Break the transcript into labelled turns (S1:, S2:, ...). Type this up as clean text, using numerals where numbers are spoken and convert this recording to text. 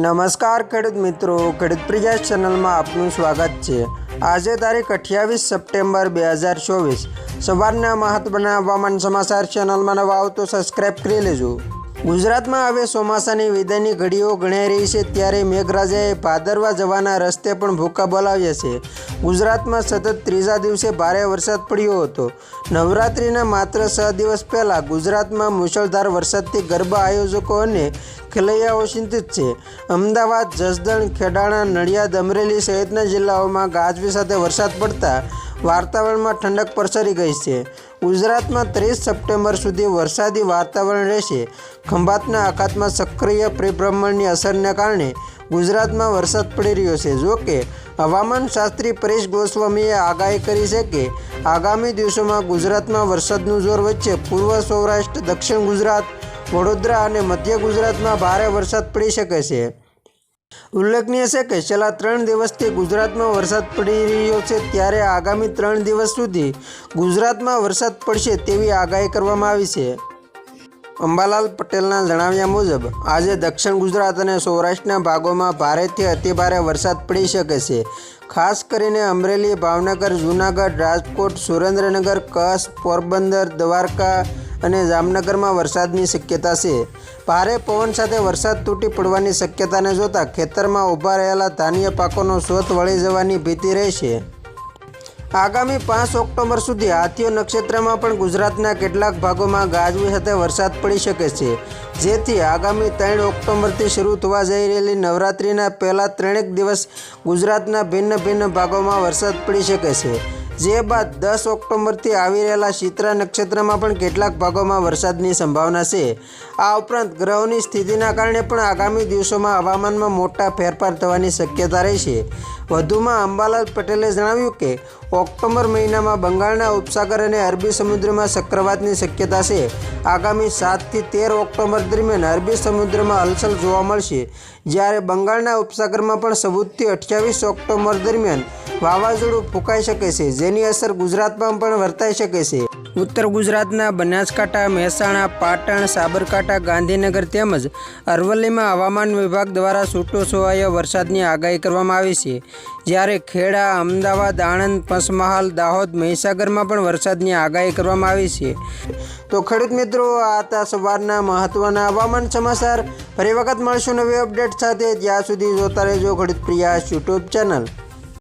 S1: નમસ્કાર ખેડૂત મિત્રો, ખેડૂત પ્રિયા ચેનલમાં આપનું સ્વાગત છે। આજે તારીખ 28 સપ્ટેમ્બર 2024 સવારના મહત્વના હવામાન સમાચાર। ચેનલમાં નવા આવો તો સબસ્ક્રાઇબ કરી લેજો। ગુજરાતમાં હવે ચોમાસાની વિદાયની ઘડીઓ ગણાઈ રહી છે, ત્યારે મેઘરાજાએ ભાદરવા જવાના રસ્તે પણ ભૂકા બોલાવ્યા છે। ગુજરાતમાં સતત ત્રીજા દિવસે ભારે વરસાદ પડ્યો હતો। નવરાત્રિના માત્ર 6 દિવસ પહેલાં ગુજરાતમાં મુશળધાર વરસાદથી ગરબા આયોજકો અને ખેલૈયાઓ ચિંતિત છે। અમદાવાદ, જસદણ, ખેડાણા, નડિયાદ, અમરેલી સહિતના જિલ્લાઓમાં ગાજવી સાથે વરસાદ પડતા વાતાવરણમાં ઠંડક પ્રસરી ગઈ છે। ગુજરાતમાં 30 સપ્ટેમ્બર સુધી વરસાદી વાતાવરણ રહેશે। ખંભાતના અખાતમાં સક્રિય પરિભ્રમણની અસરને કારણે ગુજરાતમાં વરસાદ પડી રહ્યો છે। જોકે હવામાન શાસ્ત્રી પરેશ ગોસ્વામીએ આગાહી કરી છે કે આગામી દિવસોમાં ગુજરાતમાં વરસાદનું જોર વચ્ચે પૂર્વ સૌરાષ્ટ્ર, દક્ષિણ ગુજરાત, વડોદરા અને મધ્ય ગુજરાતમાં ભારે વરસાદ પડી શકે છે। ઉલ્લેખનીય છે કે છેલ્લા 3 દિવસથી ગુજરાતમાં વરસાદ પડી રહ્યો છે, ત્યારે આગામી 3 દિવસ સુધી ગુજરાતમાં વરસાદ પડશે તેવી આગાહી કરવામાં આવી છે। અંબાલાલ પટેલના જણાવ્યા મુજબ આજે દક્ષિણ ગુજરાત અને સૌરાષ્ટ્રના ભાગોમાં ભારેથી અતિભારે વરસાદ પડી શકે છે। ખાસ કરીને અમરેલી, ભાવનગર, જૂનાગઢ, રાજકોટ, સુરેન્દ્રનગર, કચ્છ, પોરબંદર, દ્વારકા અને જામનગરમાં વરસાદની શક્યતા છે। ભારે પવન સાથે વરસાદ તૂટી પડવાની શક્યતાને જોતા ખેતરમાં ઊભા રહેલા ધાન્ય પાકોનો શોધ વળી જવાની ભીતિ રહેશે। આગામી 5 ઓક્ટોબર સુધી હાથીઓ નક્ષત્રમાં પણ ગુજરાતના કેટલાક ભાગોમાં ગાજવી સાથે વરસાદ પડી શકે છે, જેથી આગામી 3 ઓક્ટોબરથી શરૂ થવા જઈ રહેલી નવરાત્રિના પહેલા 3 દિવસ ગુજરાતના ભિન્ન ભિન્ન ભાગોમાં વરસાદ પડી શકે છે। જે બાદ 10 ઓક્ટોબરથી આવી રહેલા ચિત્રા નક્ષત્રમાં પણ કેટલાક ભાગોમાં વરસાદની સંભાવના છે। આ ઉપરાંત ગ્રહોની સ્થિતિના કારણે પણ આગામી દિવસોમાં હવામાનમાં મોટા ફેરફાર થવાની શક્યતા રહેશે। વધુમાં અંબાલાલ પટેલે જણાવ્યું કે ઓક્ટોબર મહિનામાં બંગાળના ઉપસાગર અને અરબી સમુદ્રમાં ચક્રવાતની શક્યતા છે। આગામી 7 થી 13 ઓક્ટોબર દરમિયાન અરબી સમુદ્રમાં હલચલ જોવા મળશે, જ્યારે બંગાળના ઉપસાગરમાં પણ 14 થી 28 ઓક્ટોબર દરમિયાન વાવાઝોડું ફૂંકાઈ શકે છે, જેની અસર ગુજરાતમાં પણ વર્તાઈ શકે છે। ઉત્તર ગુજરાતના બનાસકાંઠા, મહેસાણા, પાટણ, સાબરકાંઠા, ગાંધીનગર તેમજ અરવલ્લીમાં હવામાન વિભાગ દ્વારા છૂટોછવાયો વરસાદની આગાહી કરવામાં આવી છે, જ્યારે ખેડા, અમદાવાદ, આણંદ, પંચમહાલ, દાહોદ, મહીસાગરમાં પણ વરસાદની આગાહી કરવામાં આવી છે। તો ખેડૂત મિત્રો, આ હતા સવારના મહત્વના હવામાન સમાચાર। ફરી વખત મળશું નવી અપડેટ સાથે। ત્યાં સુધી જોતા રહેજો ખેડૂત પ્રિયા યુટ્યુબ ચેનલ।